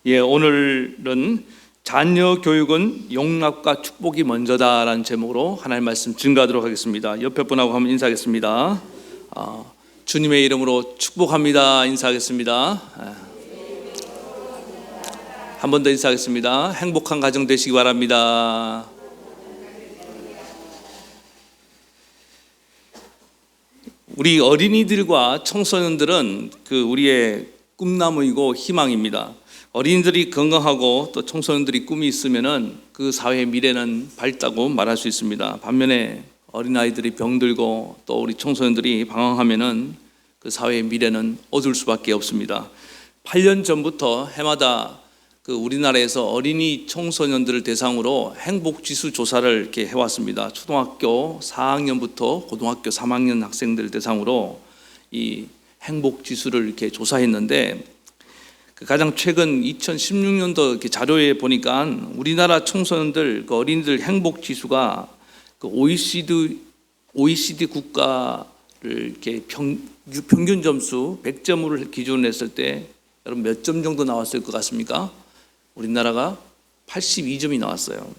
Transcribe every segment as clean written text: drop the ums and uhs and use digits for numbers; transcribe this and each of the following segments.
오늘은 자녀 교육은 용납과 축복이 먼저다라는 제목으로 하나님 말씀 증거하도록 하겠습니다. 옆에 분하고 한번 인사하겠습니다. 주님의 이름으로 축복합니다. 인사하겠습니다. 한 번 더 인사하겠습니다. 행복한 가정 되시기 바랍니다. 우리 어린이들과 청소년들은 우리의 꿈나무이고 희망입니다. 어린이들이 건강하고 또 청소년들이 꿈이 있으면은 그 사회의 미래는 밝다고 말할 수 있습니다. 반면에 어린아이들이 병들고 또 우리 청소년들이 방황하면은 그 사회의 미래는 어두울 수밖에 없습니다. 8년 전부터 해마다 우리나라에서 어린이 청소년들을 대상으로 행복지수 조사를 이렇게 해왔습니다. 초등학교 4학년부터 고등학교 3학년 학생들 대상으로 이 행복지수를 이렇게 조사했는데 가장 최근 2016년도 이렇게 자료에 보니까 우리나라 청소년들, 어린이들 행복지수가 OECD 국가를 이렇게 평균 점수 100점을 기준으로 했을 때 여러분 몇 점 정도 나왔을 것 같습니까? 우리나라가 82점이 나왔어요.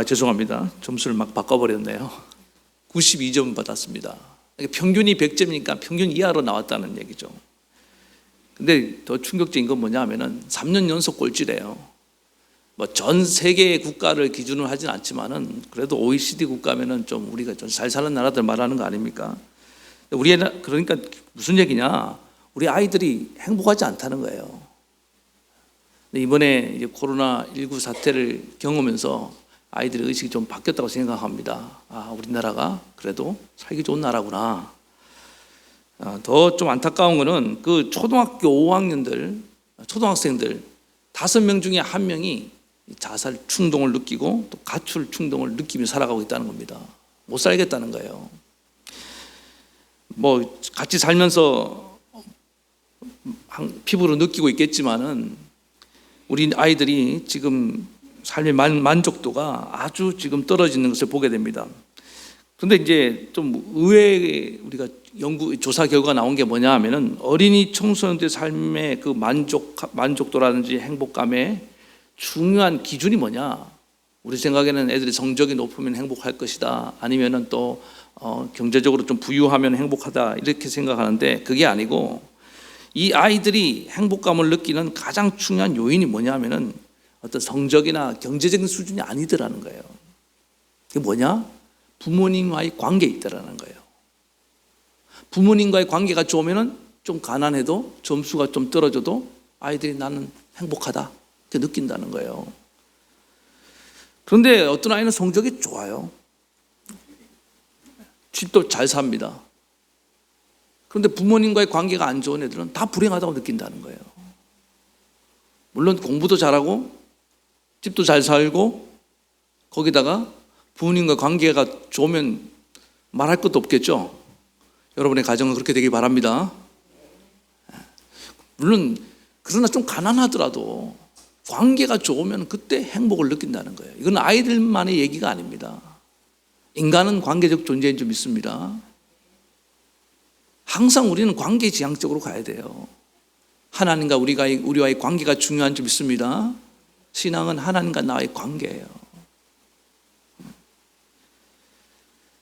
죄송합니다. 점수를 막 바꿔버렸네요. 92점 받았습니다. 평균이 100점이니까 평균 이하로 나왔다는 얘기죠. 근데 더 충격적인 건 뭐냐 하면은 3년 연속 꼴찌래요. 전 세계 국가를 기준으로 하진 않지만은 그래도 OECD 국가면은 좀 우리가 좀 잘 사는 나라들 말하는 거 아닙니까? 그러니까 무슨 얘기냐? 우리 아이들이 행복하지 않다는 거예요. 이번에 이제 코로나19 사태를 경험하면서 아이들의 의식이 좀 바뀌었다고 생각합니다. 우리나라가 그래도 살기 좋은 나라구나. 더 좀 안타까운 거는 초등학교 5학년들, 초등학생들 5명 중에 1명이 자살 충동을 느끼고 또 가출 충동을 느끼며 살아가고 있다는 겁니다. 못 살겠다는 거예요. 같이 살면서 피부로 느끼고 있겠지만은 우리 아이들이 지금 삶의 만족도가 아주 지금 떨어지는 것을 보게 됩니다. 그런데 이제 좀 의외의 우리가 조사 결과가 나온 게 뭐냐 하면은 어린이 청소년들 삶의 만족도라든지 행복감의 중요한 기준이 뭐냐? 우리 생각에는 애들이 성적이 높으면 행복할 것이다. 아니면은 또 경제적으로 좀 부유하면 행복하다. 이렇게 생각하는데 그게 아니고 이 아이들이 행복감을 느끼는 가장 중요한 요인이 뭐냐 하면은 어떤 성적이나 경제적인 수준이 아니더라는 거예요. 그게 뭐냐? 부모님과의 관계에 있다라는 거예요. 부모님과의 관계가 좋으면은 좀 가난해도 점수가 좀 떨어져도 아이들이 나는 행복하다 이렇게 느낀다는 거예요. 그런데 어떤 아이는 성적이 좋아요. 집도 잘 삽니다. 그런데 부모님과의 관계가 안 좋은 애들은 다 불행하다고 느낀다는 거예요. 물론 공부도 잘하고 집도 잘 살고 거기다가 부모님과 관계가 좋으면 말할 것도 없겠죠. 여러분의 가정은 그렇게 되길 바랍니다. 물론 그러나 좀 가난하더라도 관계가 좋으면 그때 행복을 느낀다는 거예요. 이건 아이들만의 얘기가 아닙니다. 인간은 관계적 존재인 줄 믿습니다. 항상 우리는 관계지향적으로 가야 돼요. 하나님과 우리와의 관계가 중요한 줄 믿습니다. 신앙은 하나님과 나의 관계예요.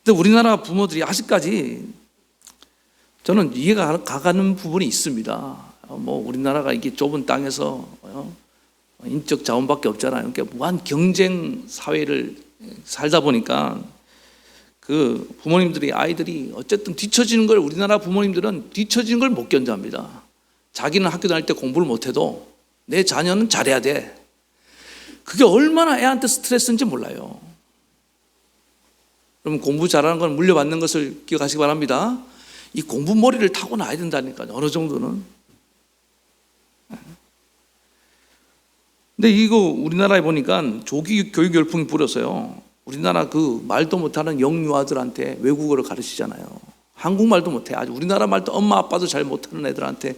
근데 우리나라 부모들이 아직까지 저는 이해가 가가는 부분이 있습니다. 우리나라가 이게 좁은 땅에서 인적 자원밖에 없잖아요. 그러니까 무한 경쟁 사회를 살다 보니까 부모님들이 아이들이 어쨌든 뒤처지는 걸 우리나라 부모님들은 뒤처지는 걸 못 견뎌합니다. 자기는 학교 다닐 때 공부를 못해도 내 자녀는 잘해야 돼. 그게 얼마나 애한테 스트레스인지 몰라요. 그러면 공부 잘하는 건 물려받는 것을 기억하시기 바랍니다. 이 공부 머리를 타고나야 된다니까요. 어느 정도는. 근데 이거 우리나라에 보니까 조기 교육 열풍이 불어서요. 우리나라 말도 못하는 영유아들한테 외국어를 가르치잖아요. 한국말도 못해. 아주 우리나라 말도 엄마 아빠도 잘 못하는 애들한테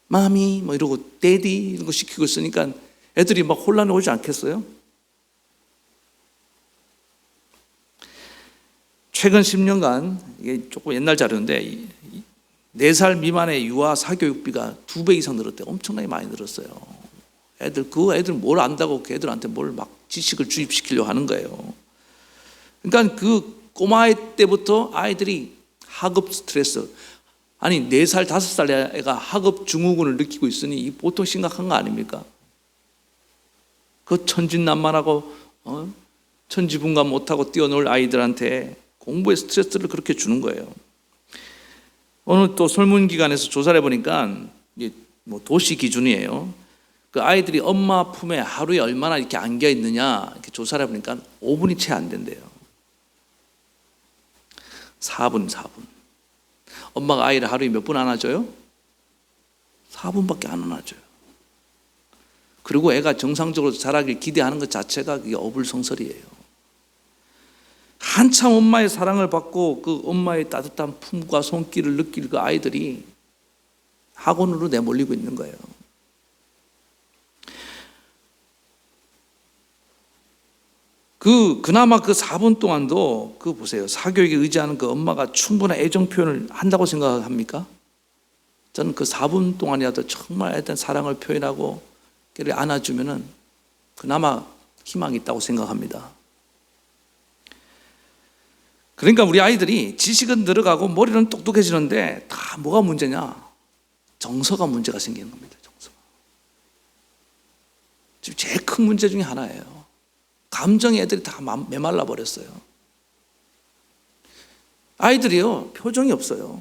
마미 이러고 데디 이런 거 시키고 있으니까 애들이 막 혼란이 오지 않겠어요? 최근 10년간, 이게 조금 옛날 자료인데 4살 미만의 유아 사교육비가 2배 이상 늘었대요. 엄청나게 많이 늘었어요. 애들 뭘 안다고 그 애들한테 뭘 막 지식을 주입시키려고 하는 거예요. 그러니까 그 꼬마 때부터 아이들이 학업 스트레스, 아니 4살 5살 애가 학업 증후군을 느끼고 있으니 이 보통 심각한 거 아닙니까? 그 천진난만하고 천지분간 못하고 뛰어놀 아이들한테 공부에 스트레스를 그렇게 주는 거예요. 오늘 또 설문기관에서 조사를 해보니까 이게 뭐 도시 기준이에요. 그 아이들이 엄마 품에 하루에 얼마나 이렇게 안겨 있느냐 이렇게 조사를 해보니까 5분이 채 안 된대요. 4분. 엄마가 아이를 하루에 몇 분 안아줘요? 4분밖에 안 안아줘요. 그리고 애가 정상적으로 자라길 기대하는 것 자체가 그게 어불성설이에요. 한참 엄마의 사랑을 받고 그 엄마의 따뜻한 품과 손길을 느낄 그 아이들이 학원으로 내몰리고 있는 거예요. 그나마 그 4분 동안도 보세요. 사교육에 의지하는 그 엄마가 충분한 애정 표현을 한다고 생각합니까? 저는 그 4분 동안이라도 정말 애들 사랑을 표현하고 걔를 안아주면은 그나마 희망이 있다고 생각합니다. 그러니까 우리 아이들이 지식은 늘어가고 머리는 똑똑해지는데 다 뭐가 문제냐? 정서가 문제가 생기는 겁니다. 정서가. 지금 제일 큰 문제 중에 하나예요. 감정의 애들이 다 메말라 버렸어요. 아이들이요, 표정이 없어요.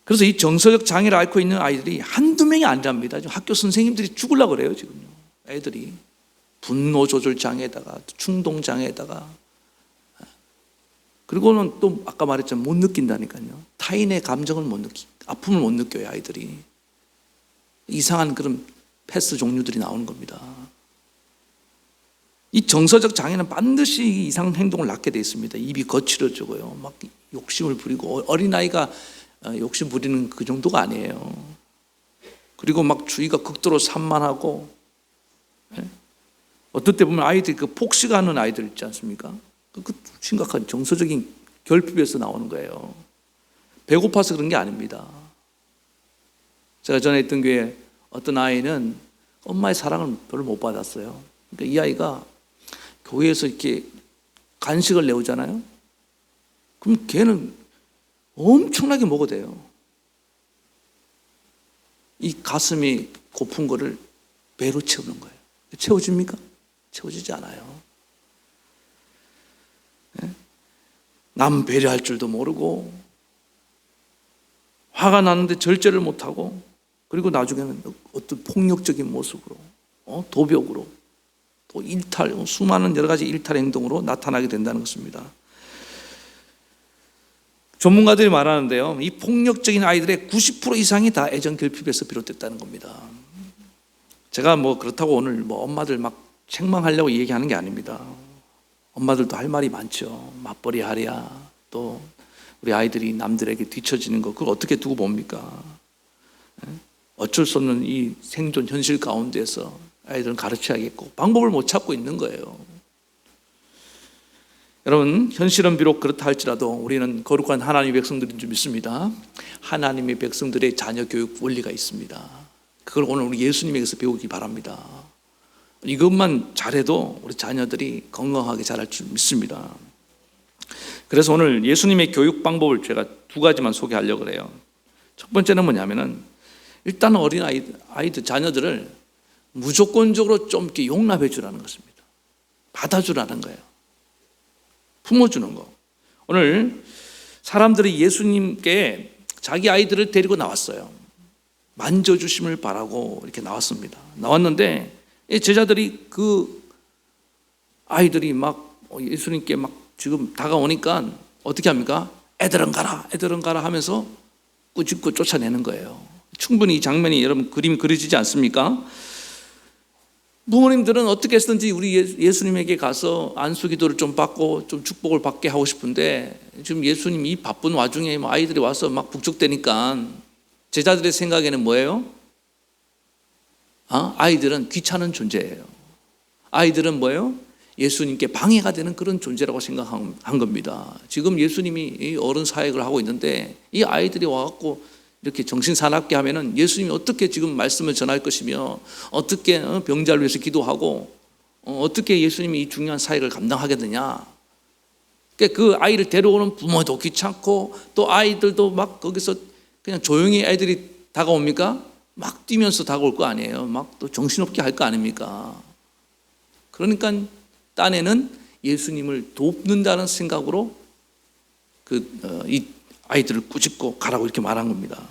그래서 이 정서적 장애를 앓고 있는 아이들이 한두 명이 아니랍니다. 지금 학교 선생님들이 죽으려고 그래요, 지금요. 애들이. 분노 조절 장애에다가, 충동 장애에다가. 그리고는 또 아까 말했지만 못 느낀다니까요. 타인의 감정을 못 아픔을 못 느껴요, 아이들이. 이상한 그런 패스 종류들이 나오는 겁니다. 이 정서적 장애는 반드시 이상 행동을 낳게 돼 있습니다. 입이 거칠어지고요, 막 욕심을 부리고, 어린아이가 욕심 부리는 그 정도가 아니에요. 그리고 막 주의가 극도로 산만하고, 어떨 때 보면 아이들이 그 폭식하는 아이들 있지 않습니까? 그 심각한 정서적인 결핍에서 나오는 거예요. 배고파서 그런 게 아닙니다. 제가 전에 있던 교회에 어떤 아이는 엄마의 사랑을 별로 못 받았어요. 그러니까 이 아이가 교회에서 이렇게 간식을 내오잖아요. 그럼 걔는 엄청나게 먹어대요. 이 가슴이 고픈 거를 배로 채우는 거예요. 채워집니까? 채워지지 않아요. 남 배려할 줄도 모르고, 화가 나는데 절제를 못하고, 그리고 나중에는 어떤 폭력적인 모습으로, 도벽으로, 또 일탈, 수많은 여러 가지 일탈 행동으로 나타나게 된다는 것입니다. 전문가들이 말하는데요, 이 폭력적인 아이들의 90% 이상이 다 애정 결핍에서 비롯됐다는 겁니다. 제가 뭐 그렇다고 오늘 뭐 엄마들 막 책망하려고 얘기하는 게 아닙니다. 엄마들도 할 말이 많죠. 맞벌이 하랴, 또 우리 아이들이 남들에게 뒤처지는 거, 그걸 어떻게 두고 봅니까? 어쩔 수 없는 이 생존 현실 가운데서 아이들은 가르쳐야겠고 방법을 못 찾고 있는 거예요. 여러분, 현실은 비록 그렇다 할지라도 우리는 거룩한 하나님의 백성들인 줄 믿습니다. 하나님의 백성들의 자녀 교육 원리가 있습니다. 그걸 오늘 우리 예수님에게서 배우기 바랍니다. 이것만 잘해도 우리 자녀들이 건강하게 자랄 줄 믿습니다. 그래서 오늘 예수님의 교육 방법을 제가 2가지만 소개하려고 그래요. 첫 번째는 뭐냐면은, 일단 어린 아이들 자녀들을 무조건적으로 좀 이렇게 용납해 주라는 것입니다. 받아주라는 거예요. 품어주는 거. 오늘 사람들이 예수님께 자기 아이들을 데리고 나왔어요. 만져주심을 바라고 이렇게 나왔습니다. 나왔는데 제자들이 그 아이들이 막 예수님께 막 지금 다가오니까 어떻게 합니까? 애들은 가라 하면서 꾸짖고 쫓아내는 거예요. 충분히 이 장면이 여러분 그림이 그려지지 않습니까? 부모님들은 어떻게 했든지 우리 예수님에게 가서 안수기도를 좀 받고 좀 축복을 받게 하고 싶은데, 지금 예수님 이 바쁜 와중에 아이들이 와서 막 북적대니까 제자들의 생각에는 뭐예요? 아이들은 귀찮은 존재예요. 아이들은 뭐예요? 예수님께 방해가 되는 그런 존재라고 생각한 겁니다. 지금 예수님이 이 어른 사역을 하고 있는데 이 아이들이 와갖고 이렇게 정신사납게 하면은 예수님이 어떻게 지금 말씀을 전할 것이며 어떻게 병자를 위해서 기도하고 어떻게 예수님이 이 중요한 사역을 감당하겠느냐. 그러니까 그 아이를 데려오는 부모도 귀찮고 또 아이들도 막 거기서 그냥 조용히 애들이 다가옵니까? 막 뛰면서 다가올 거 아니에요. 막 또 정신없게 할 거 아닙니까? 그러니까 딴에는 예수님을 돕는다는 생각으로 이 아이들을 꾸짖고 가라고 이렇게 말한 겁니다.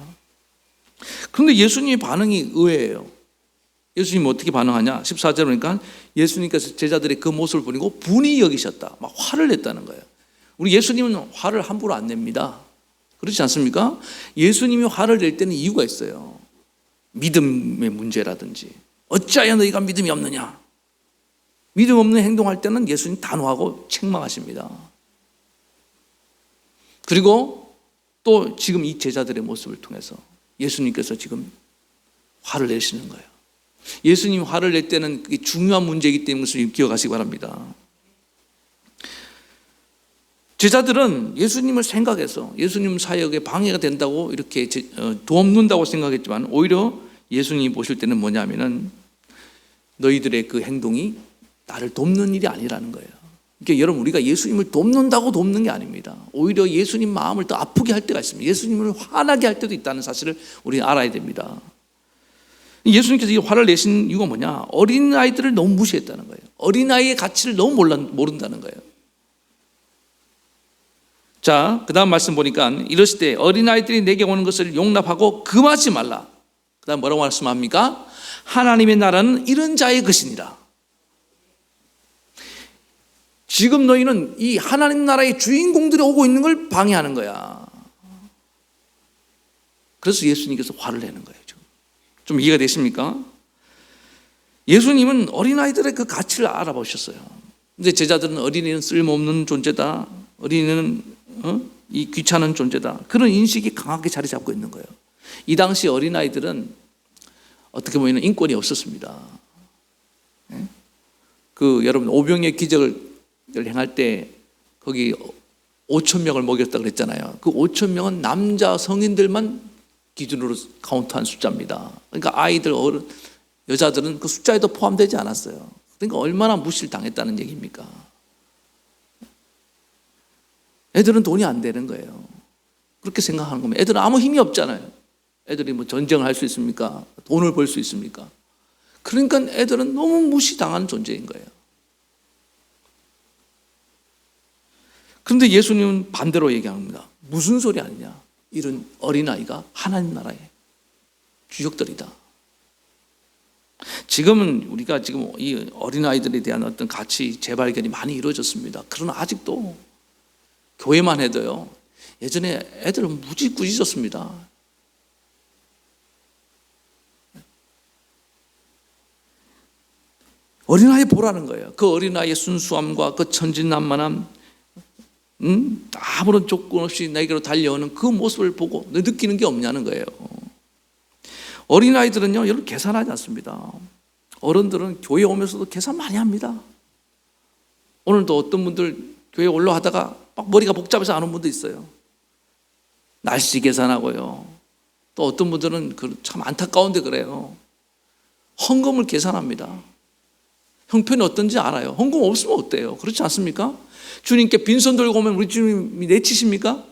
그런데 예수님의 반응이 의외예요. 예수님이 어떻게 반응하냐? 14절에 보니까 예수님께서 제자들의 그 모습을 보고 분이 여기셨다. 막 화를 냈다는 거예요. 우리 예수님은 화를 함부로 안 냅니다. 그렇지 않습니까? 예수님이 화를 낼 때는 이유가 있어요. 믿음의 문제라든지 어찌하여 너희가 믿음이 없느냐. 믿음 없는 행동할 때는 예수님 단호하고 책망하십니다. 그리고 또 지금 이 제자들의 모습을 통해서 예수님께서 지금 화를 내시는 거예요. 예수님이 화를 낼 때는 그게 중요한 문제이기 때문에 그것을 기억하시기 바랍니다. 제자들은 예수님을 생각해서 예수님 사역에 방해가 된다고 이렇게 돕는다고 생각했지만 오히려 예수님이 보실 때는 뭐냐면은 너희들의 그 행동이 나를 돕는 일이 아니라는 거예요. 그러니까 여러분 우리가 예수님을 돕는다고 돕는 게 아닙니다. 오히려 예수님 마음을 더 아프게 할 때가 있습니다. 예수님을 화나게 할 때도 있다는 사실을 우리는 알아야 됩니다. 예수님께서 이 화를 내신 이유가 뭐냐? 어린아이들을 너무 무시했다는 거예요. 어린아이의 가치를 너무 모른다는 거예요. 자, 그 다음 말씀 보니까 이러실 때 어린아이들이 내게 오는 것을 용납하고 금하지 말라. 그 다음 뭐라고 말씀합니까? 하나님의 나라는 이런 자의 것이니라. 지금 너희는 이 하나님 나라의 주인공들이 오고 있는 걸 방해하는 거야. 그래서 예수님께서 화를 내는 거예요. 좀 이해가 되십니까? 예수님은 어린아이들의 그 가치를 알아보셨어요. 근데 제자들은 어린이는 쓸모없는 존재다. 어린이는 이 귀찮은 존재다. 그런 인식이 강하게 자리 잡고 있는 거예요. 이 당시 어린아이들은 어떻게 보면 인권이 없었습니다. 여러분 오병이의 기적을 행할 때 거기 5,000명을 먹였다 그랬잖아요. 그 5,000명은 남자 성인들만 기준으로 카운트한 숫자입니다. 그러니까 아이들, 어른, 여자들은 그 숫자에도 포함되지 않았어요. 그러니까 얼마나 무시를 당했다는 얘기입니까? 애들은 돈이 안 되는 거예요. 그렇게 생각하는 겁니다. 애들은 아무 힘이 없잖아요. 애들이 뭐 전쟁을 할 수 있습니까? 돈을 벌 수 있습니까? 그러니까 애들은 너무 무시당하는 존재인 거예요. 그런데 예수님은 반대로 얘기합니다. 무슨 소리 아니냐? 이런 어린아이가 하나님 나라의 주역들이다. 지금은 우리가 지금 이 어린아이들에 대한 어떤 가치 재발견이 많이 이루어졌습니다. 그러나 아직도 교회만 해도요, 예전에 애들은 무지 꾸짖었습니다. 어린아이 보라는 거예요. 그 어린아이의 순수함과 그 천진난만함, 아무런 조건 없이 내게로 달려오는 그 모습을 보고 느끼는 게 없냐는 거예요. 어린아이들은요, 여러분 계산하지 않습니다. 어른들은 교회 오면서도 계산 많이 합니다. 오늘도 어떤 분들 교회 올라가다가 막 머리가 복잡해서 안 온 분도 있어요. 날씨 계산하고요. 또 어떤 분들은 참 안타까운데 그래요. 헌금을 계산합니다. 형편이 어떤지 알아요. 헌금 없으면 어때요? 그렇지 않습니까? 주님께 빈손 들고 오면 우리 주님이 내치십니까?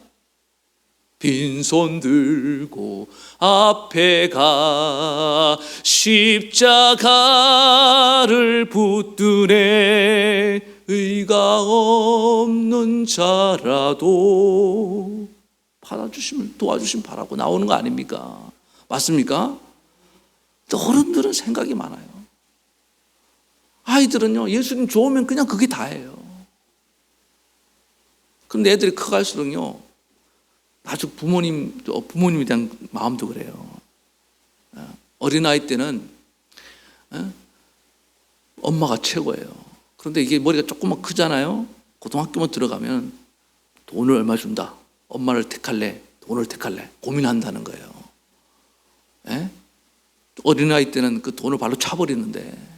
빈손 들고 앞에 가 십자가를 붙드네 의가 없는 자라도 받아주시면 도와주시면 바라고 나오는 거 아닙니까? 맞습니까? 또 어른들은 생각이 많아요. 아이들은요, 예수님 좋으면 그냥 그게 다예요. 그런데 애들이 커갈수록요, 아주 부모님에 대한 마음도 그래요. 어린아이 때는 엄마가 최고예요. 그런데 이게 머리가 조금만 크잖아요. 고등학교만 들어가면 돈을 얼마 준다. 엄마를 택할래? 돈을 택할래? 고민한다는 거예요. 어린아이 때는 그 돈을 발로 차버리는데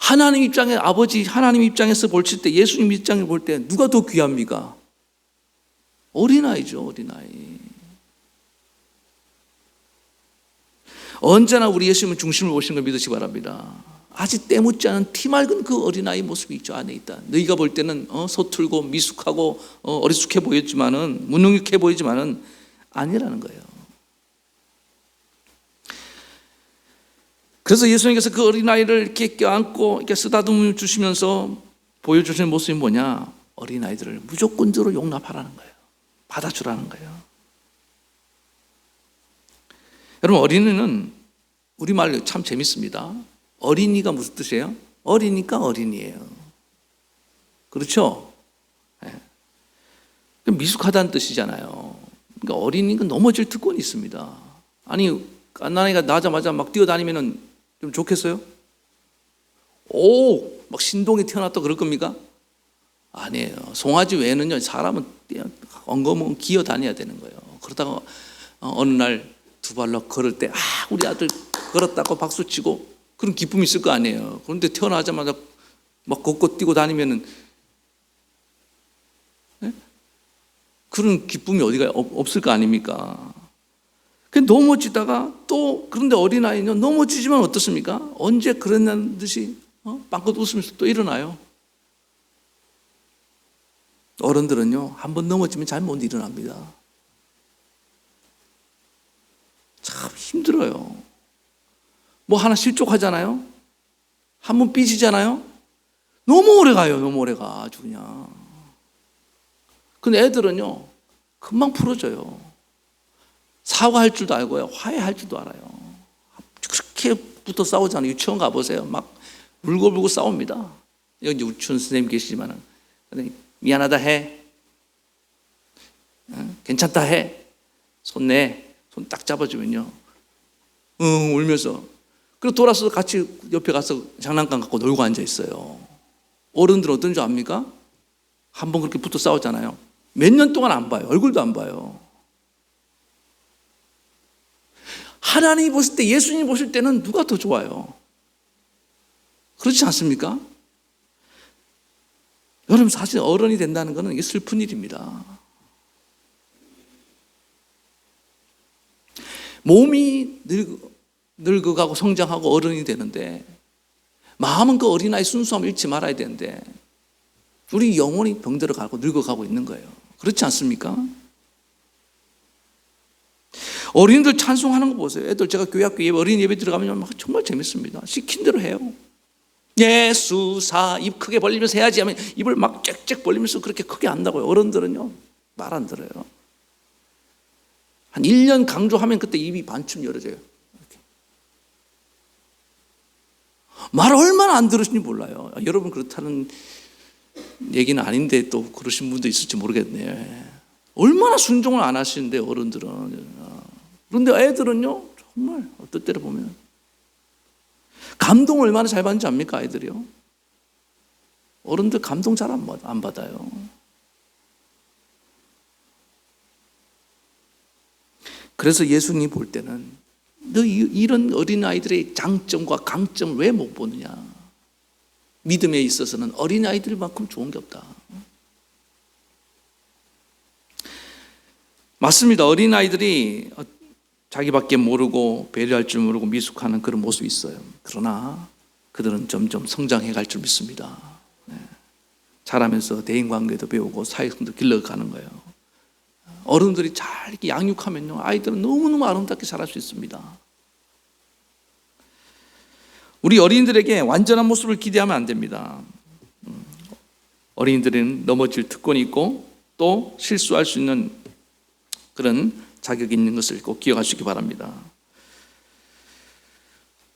하나님 입장에, 아버지 하나님 입장에서 볼 때, 예수님 입장에 볼 때 누가 더 귀합니까? 어린아이죠, 어린아이. 언제나 우리 예수님은 중심을 보시는 걸 믿으시기 바랍니다. 아직 때묻지 않은 티맑은 그 어린아이 모습이 있죠, 안에 있다. 너희가 볼 때는 서툴고 미숙하고 어리숙해 보였지만은, 무능력해 보이지만은 아니라는 거예요. 그래서 예수님께서 그 어린아이를 이렇게 껴안고 이렇게 쓰다듬어 주시면서 보여주시는 모습이 뭐냐? 어린아이들을 무조건적으로 용납하라는 거예요. 받아주라는 거예요. 여러분, 어린이는 우리말 참 재밌습니다. 어린이가 무슨 뜻이에요? 어리니까 어린이에요. 그렇죠? 네. 미숙하다는 뜻이잖아요. 그러니까 어린이가 넘어질 특권이 있습니다. 아니, 갓난아이가 나자마자 막 뛰어다니면은 좀 좋겠어요? 막 신동이 태어났다 그럴 겁니까? 아니에요. 송아지 외에는요, 사람은 엉거멍 기어 다녀야 되는 거예요. 그러다가 어느 날 두 발로 걸을 때, 우리 아들 걸었다고 박수 치고 그런 기쁨이 있을 거 아니에요. 그런데 태어나자마자 막 걷고 뛰고 다니면은, 네? 그런 기쁨이 어디가 없을 거 아닙니까? 넘어지다가 또, 그런데 어린아이는 넘어지지만 어떻습니까? 언제 그랬냐는 듯이 빵긋 웃으면서 또 일어나요. 어른들은요, 한번 넘어지면 잘 못 일어납니다. 참 힘들어요. 뭐 하나 실족하잖아요? 한번 삐지잖아요? 너무 오래 가요, 너무 오래 가, 아주 그냥. 근데 애들은요, 금방 풀어져요. 사과할 줄도 알고요, 화해할 줄도 알아요. 그렇게 붙어 싸우잖아요. 유치원 가보세요. 막 울고불고 싸웁니다. 여기 이제 유치원 선생님 계시지만은, 미안하다 해, 괜찮다 해, 손 내, 손 딱 잡아주면요, 울면서. 그리고 돌아서 같이 옆에 가서 장난감 갖고 놀고 앉아 있어요. 어른들은 어떤 줄 압니까? 한번 그렇게 붙어 싸웠잖아요. 몇 년 동안 안 봐요. 얼굴도 안 봐요. 하나님이 보실 때, 예수님이 보실 때는 누가 더 좋아요? 그렇지 않습니까? 여러분, 사실 어른이 된다는 것은 이게 슬픈 일입니다. 몸이 늙어가고 성장하고 어른이 되는데, 마음은 그 어린아이 순수함을 잃지 말아야 되는데, 우리 영혼이 병들어가고 늙어가고 있는 거예요. 그렇지 않습니까? 어린이들 찬송하는 거 보세요. 애들, 제가 교회학교 예배, 어린이 예배 들어가면 막 정말 재밌습니다. 시킨 대로 해요. 예수사, 입 크게 벌리면서 해야지 하면 입을 막 짹짹 벌리면서 그렇게 크게 한다고요. 어른들은요, 말 안 들어요. 한 1년 강조하면 그때 입이 반쯤 열어져요. 이렇게. 말 얼마나 안 들으시는지 몰라요. 여러분 그렇다는 얘기는 아닌데 또 그러신 분도 있을지 모르겠네요. 얼마나 순종을 안 하시는데, 어른들은. 그런데 애들은요, 정말 어떨 때를 보면 감동을 얼마나 잘 받는지 압니까? 아이들이요. 어른들 감동 잘 안 받아요. 그래서 예수님이 볼 때는 너 이런 어린아이들의 장점과 강점을 왜 못 보느냐? 믿음에 있어서는 어린아이들만큼 좋은 게 없다. 맞습니다. 어린아이들이 자기밖에 모르고 배려할 줄 모르고 미숙하는 그런 모습이 있어요. 그러나 그들은 점점 성장해 갈 줄 믿습니다. 자라면서 대인관계도 배우고 사회성도 길러가는 거예요. 어른들이 잘 이렇게 양육하면요, 아이들은 너무너무 아름답게 자랄 수 있습니다. 우리 어린이들에게 완전한 모습을 기대하면 안 됩니다. 어린이들은 넘어질 특권이 있고 또 실수할 수 있는 그런 자격이 있는 것을 꼭 기억하시기 바랍니다.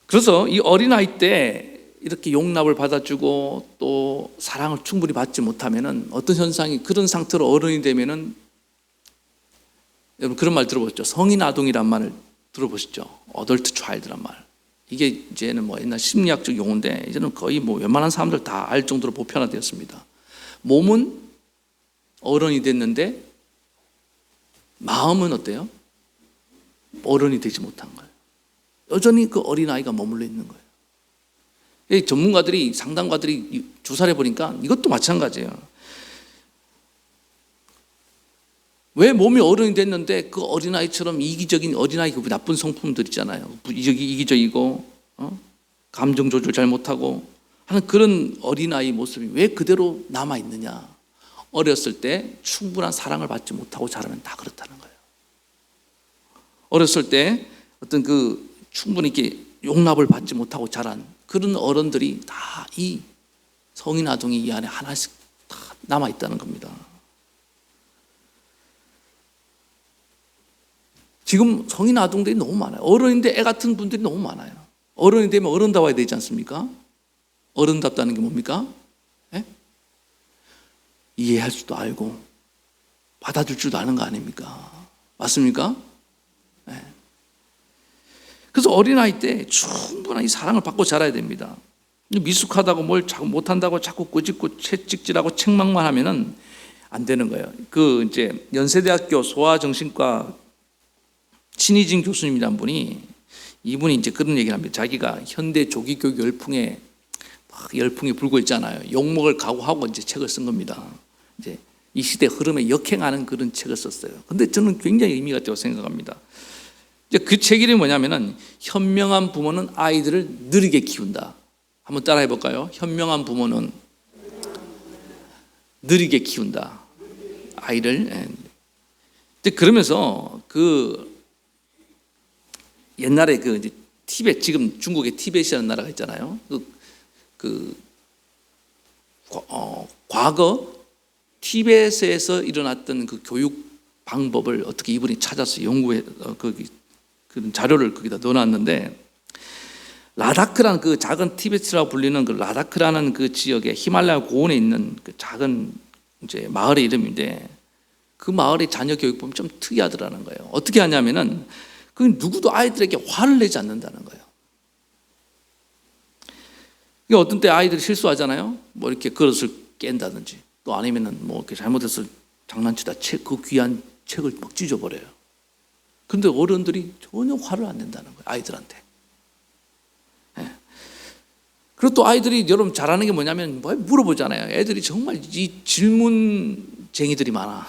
그래서 이 어린아이 때 이렇게 용납을 받아주고 또 사랑을 충분히 받지 못하면은 어떤 현상이, 그런 상태로 어른이 되면은, 여러분 그런 말 들어보셨죠? 성인 아동이란 말을 들어보셨죠? 어덜트 차일드란 말. 이게 이제는 뭐 옛날 심리학적 용어인데 이제는 거의 뭐 웬만한 사람들 다 알 정도로 보편화되었습니다. 몸은 어른이 됐는데 마음은 어때요? 어른이 되지 못한 거예요. 여전히 그 어린아이가 머물러 있는 거예요. 이 전문가들이, 상담가들이 조사를 해보니까 이것도 마찬가지예요. 왜 몸이 어른이 됐는데 그 어린아이처럼 이기적인 어린아이 그 나쁜 성품들 있잖아요. 이기적이고 감정 조절 잘 못하고 하는 그런 어린아이 모습이 왜 그대로 남아있느냐. 어렸을 때 충분한 사랑을 받지 못하고 자라면 다 그렇다는 거예요. 어렸을 때 어떤 그 충분히 이렇게 용납을 받지 못하고 자란 그런 어른들이 다 이 성인 아동이 이 안에 하나씩 다 남아있다는 겁니다. 지금 성인 아동들이 너무 많아요. 어른인데 애 같은 분들이 너무 많아요. 어른이 되면 어른다워야 되지 않습니까? 어른답다는 게 뭡니까? 예? 이해할 줄도 알고 받아줄 줄도 아는 거 아닙니까? 맞습니까? 예. 그래서 어린아이 때 충분한 이 사랑을 받고 자라야 됩니다. 미숙하다고 뭘 자꾸 못한다고 자꾸 꼬집고 채찍질하고 책망만 하면은 안 되는 거예요. 그 이제 연세대학교 소아정신과 신희진 교수님이란 분이 이분이 이제 그런 얘기를 합니다. 자기가 현대 조기교육 열풍에 막 열풍이 불고 있잖아요. 욕먹을 각오하고 이제 책을 쓴 겁니다. 이제 이 시대 흐름에 역행하는 그런 책을 썼어요. 근데 저는 굉장히 의미가 있다고 생각합니다. 이제 그 책 이름이 뭐냐면은 현명한 부모는 아이들을 느리게 키운다. 한번 따라해 볼까요? 현명한 부모는 느리게 키운다. 아이를. 그러면서 그 옛날에 그 이제 티벳, 지금 중국의 티벳이라는 나라가 있잖아요. 과거 티벳에서 일어났던 그 교육 방법을 어떻게 이분이 찾아서 연구해 그런 자료를 거기다 넣어놨는데, 라다크라는 그 작은 티베트라고 불리는 그 라다크라는 그 지역의 히말라야 고원에 있는 그 작은 이제 마을의 이름인데, 그 마을의 자녀 교육법이 좀 특이하더라는 거예요. 어떻게 하냐면은 그 누구도 아이들에게 화를 내지 않는다는 거예요. 이게 어떤 때 아이들이 실수하잖아요. 뭐 이렇게 그릇을 깬다든지, 또 아니면은 뭐 이렇게 잘못해서 장난치다 그 귀한 책을 막 찢어버려요. 근데 어른들이 전혀 화를 안 낸다는 거예요, 아이들한테. 예. 그리고 또 아이들이 여러분 잘하는 게 뭐냐면 뭐 물어보잖아요. 애들이 정말 이 질문쟁이들이 많아.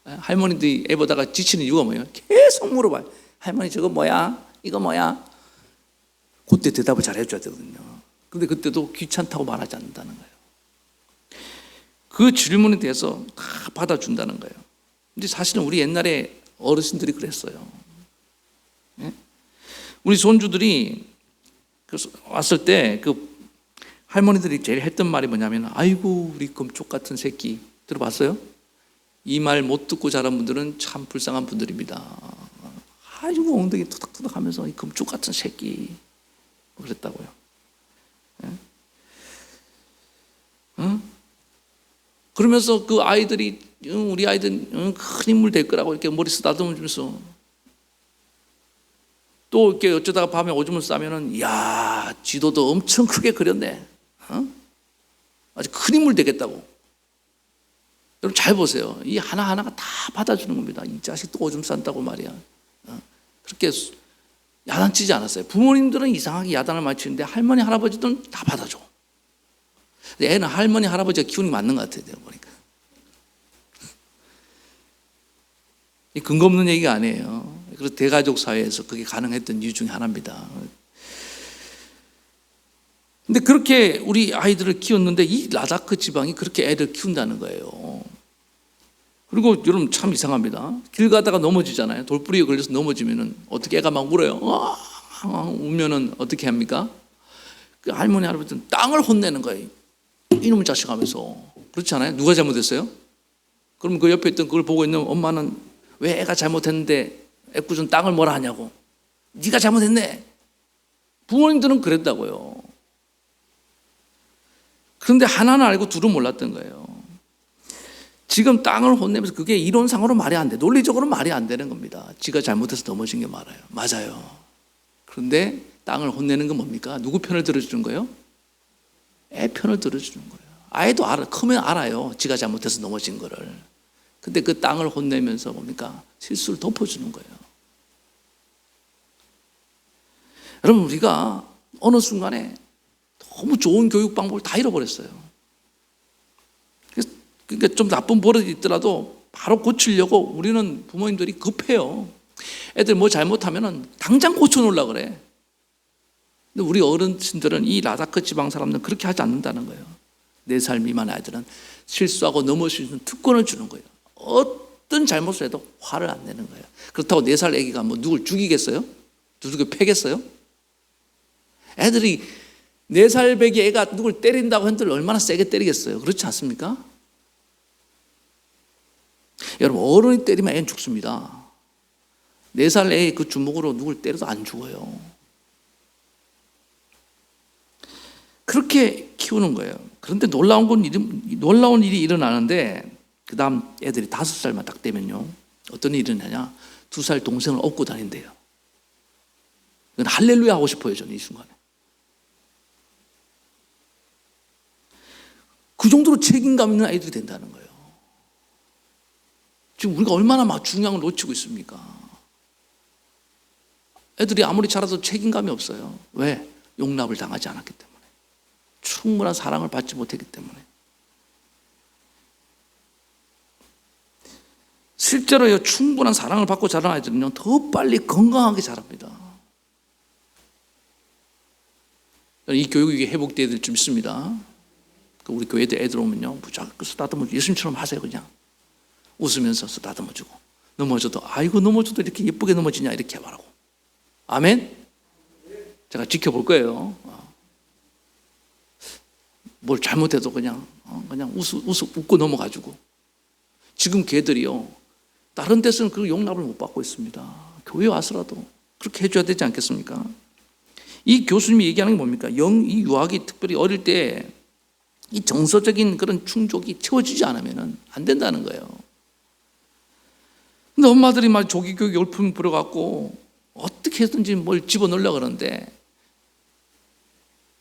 예. 할머니들이 애 보다가 지치는 이유가 뭐예요? 계속 물어봐요. 할머니 저거 뭐야? 이거 뭐야? 그때 대답을 잘 해줘야 되거든요. 근데 그때도 귀찮다고 말하지 않는다는 거예요. 그 질문에 대해서 다 받아준다는 거예요. 근데 사실은 우리 옛날에 어르신들이 그랬어요. 예? 우리 손주들이 왔을 때 그 할머니들이 제일 했던 말이 뭐냐면, 아이고 우리 금쪽 같은 새끼. 들어봤어요? 이 말 못 듣고 자란 분들은 참 불쌍한 분들입니다. 아이고 엉덩이 투닥투닥 하면서 이 금쪽 같은 새끼 그랬다고요. 예? 그러면서 그 아이들이 우리 아이들 큰 인물 될 거라고 이렇게 머리 쓰다듬으면서, 또 이렇게 어쩌다가 밤에 오줌을 싸면은, 이야 지도도 엄청 크게 그렸네. 아주 큰 인물 되겠다고. 여러분 잘 보세요. 이 하나하나가 다 받아주는 겁니다. 이 자식도 오줌 싼다고 말이야. 그렇게 야단치지 않았어요. 부모님들은 이상하게 야단을 많이 치는데 할머니 할아버지들은 다 받아줘. 애는 할머니 할아버지가 키우는 게 맞는 것 같아요, 보니까. 이 근거 없는 얘기가 아니에요. 그래서 대가족 사회에서 그게 가능했던 이유 중에 하나입니다. 근데 그렇게 우리 아이들을 키웠는데 이 라다크 지방이 그렇게 애를 키운다는 거예요. 그리고 여러분 참 이상합니다. 길 가다가 넘어지잖아요. 돌부리에 걸려서 넘어지면은 어떻게 애가 막 울어요. 울면은 어떻게 합니까? 그 할머니 할아버지는 땅을 혼내는 거예요. 이놈의 자식 하면서. 그렇지 않아요? 누가 잘못했어요? 그럼 그 옆에 있던 그걸 보고 있는 엄마는 왜 애가 잘못했는데 애꿎은 땅을 뭐라 하냐고. 네가 잘못했네. 부모님들은 그랬다고요. 그런데 하나는 알고 둘은 몰랐던 거예요. 지금 땅을 혼내면서 그게 이론상으로 말이 안 돼. 논리적으로 말이 안 되는 겁니다. 지가 잘못해서 넘어진 게 맞아요. 그런데 땅을 혼내는 건 뭡니까? 누구 편을 들어주는 거예요? 애 편을 들어주는 거예요. 아이도 크면 알아요. 지가 잘못해서 넘어진 거를. 근데 그 땅을 혼내면서 뭡니까? 실수를 덮어주는 거예요. 여러분 우리가 어느 순간에 너무 좋은 교육 방법을 다 잃어버렸어요. 그러니까 좀 나쁜 버릇이 있더라도 바로 고치려고 우리는 부모님들이 급해요. 애들 뭐 잘못하면 당장 고쳐놓으려고 그래. 근데 우리 어른들은 이 라다크 지방 사람들은 그렇게 하지 않는다는 거예요. 4살 미만 아이들은 실수하고 넘어질 수 있는 특권을 주는 거예요. 어떤 잘못을 해도 화를 안 내는 거예요. 그렇다고 4살 애기가 뭐 누굴 죽이겠어요? 두들겨 패겠어요? 애들이 4살 배기 애가 누굴 때린다고 한들 얼마나 세게 때리겠어요? 그렇지 않습니까? 여러분, 어른이 때리면 애는 죽습니다. 4살 애 그 주먹으로 누굴 때려도 안 죽어요. 그렇게 키우는 거예요. 그런데 놀라운 일이 일어나는데, 그 다음 애들이 5살만 딱 되면요, 어떤 일이 일어나냐? 2살 동생을 업고 다닌대요. 이건 할렐루야 하고 싶어요, 저는 이 순간에. 그 정도로 책임감 있는 아이들이 된다는 거예요. 지금 우리가 얼마나 막 중요한 걸 놓치고 있습니까? 애들이 아무리 자라도 책임감이 없어요. 왜? 용납을 당하지 않았기 때문에. 충분한 사랑을 받지 못했기 때문에. 실제로요, 충분한 사랑을 받고 자란 아이들은요, 더 빨리 건강하게 자랍니다. 이 교육이 회복되어야 될 줄 믿습니다. 우리 교회 애들 오면요, 무조건 쓰다듬어, 예수님처럼 하세요. 그냥 웃으면서 쓰다듬어주고, 넘어져도 아이고 넘어져도 이렇게 예쁘게 넘어지냐 이렇게 말하고. 아멘. 제가 지켜볼 거예요. 뭘 잘못해도 그냥 웃고 넘어가지고. 지금 걔들이요, 다른 데서는 그 용납을 못 받고 있습니다. 교회 와서라도 그렇게 해줘야 되지 않겠습니까? 이 교수님이 얘기하는 게 뭡니까? 이 유아기 특별히 어릴 때 이 정서적인 그런 충족이 채워지지 않으면 안 된다는 거예요. 근데 엄마들이 막 조기교육 열풍 불어갖고 어떻게 해서든지 뭘 집어넣으려고 그러는데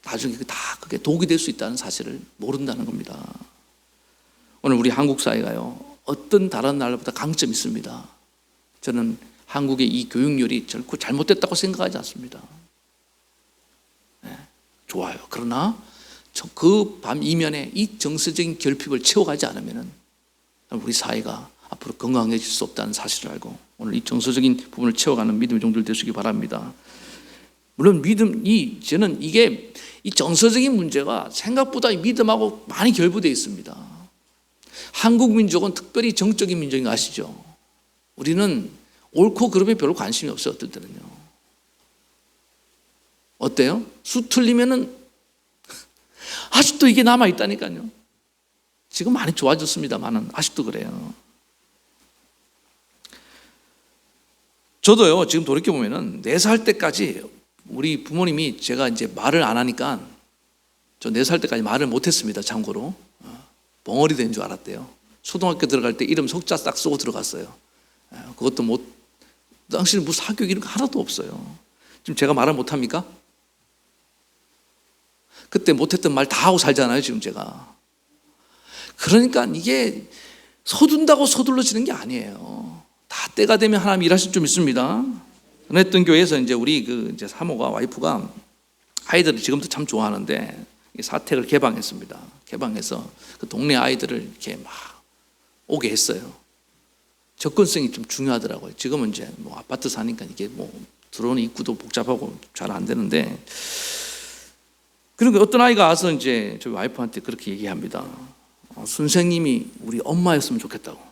나중에 다 그게 독이 될 수 있다는 사실을 모른다는 겁니다. 오늘 우리 한국 사회가요, 어떤 다른 나라보다 강점이 있습니다. 저는 한국의 이 교육열이 결코 잘못됐다고 생각하지 않습니다. 네, 좋아요. 그러나 그 밤 이면에 이 정서적인 결핍을 채워가지 않으면 우리 사회가 앞으로 건강해질 수 없다는 사실을 알고 오늘 이 정서적인 부분을 채워가는 믿음의 종들 되시기 바랍니다. 물론 저는 이게 이 정서적인 문제가 생각보다 믿음하고 많이 결부되어 있습니다. 한국 민족은 특별히 정적인 민족인 거 아시죠? 우리는 옳고 그름에 별로 관심이 없어요. 어떨 때는요. 어때요? 수 틀리면은 아직도 이게 남아있다니까요. 지금 많이 좋아졌습니다만은 아직도 그래요. 저도요, 지금 돌이켜보면은 4살 때까지 우리 부모님이 제가 이제 말을 안 하니까 저 4살 때까지 말을 못했습니다. 참고로. 벙어리 된 줄 알았대요. 초등학교 들어갈 때 이름 석자 딱 쓰고 들어갔어요. 그것도 당시는 무슨 사교육 이런 거 하나도 없어요. 지금 제가 말을 못합니까? 그때 못했던 말 다 하고 살잖아요, 지금 제가. 그러니까 이게 서둔다고 서둘러지는 게 아니에요. 다 때가 되면 하나님 일하실 줄 믿습니다. 은혜던 교회에서 이제 우리 이제 사모가 와이프가 아이들을 지금도 참 좋아하는데 사택을 개방했습니다. 개방해서 그 동네 아이들을 이렇게 막 오게 했어요. 접근성이 좀 중요하더라고요. 지금은 이제 뭐 아파트 사니까 이게 뭐 들어오는 입구도 복잡하고 잘 안 되는데, 그러니까 어떤 아이가 와서 이제 저희 와이프한테 그렇게 얘기합니다. 선생님이 우리 엄마였으면 좋겠다고.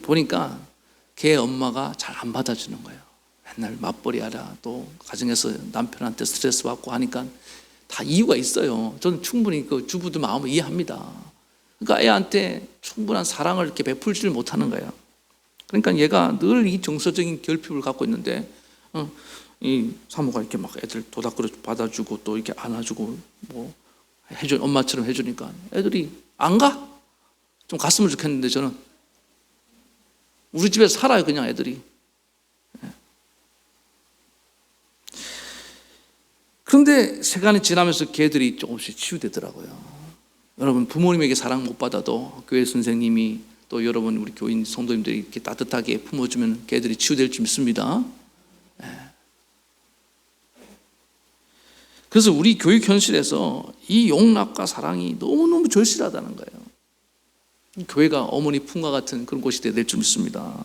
보니까 걔 엄마가 잘 안 받아주는 거예요. 맨날 맞벌이 하라, 또 가정에서 남편한테 스트레스 받고 하니까 다 이유가 있어요. 저는 충분히 그 주부들 마음을 이해합니다. 그러니까 애한테 충분한 사랑을 이렇게 베풀지를 못하는 거예요. 그러니까 얘가 늘 이 정서적인 결핍을 갖고 있는데, 이 사모가 이렇게 막 애들 도닥그릇 받아주고 또 이렇게 안아주고 뭐 엄마처럼 해주니까 애들이 안 가? 좀 갔으면 좋겠는데 저는 우리 집에서 살아요, 그냥 애들이. 그런데 시간이 지나면서 걔들이 조금씩 치유되더라고요. 여러분, 부모님에게 사랑 못 받아도 교회 선생님이 또 여러분 우리 교인 성도님들이 이렇게 따뜻하게 품어주면 걔들이 치유될 줄 믿습니다. 그래서 우리 교육 현실에서 이 용납과 사랑이 너무너무 절실하다는 거예요. 교회가 어머니 품과 같은 그런 곳이 될 줄 믿습니다.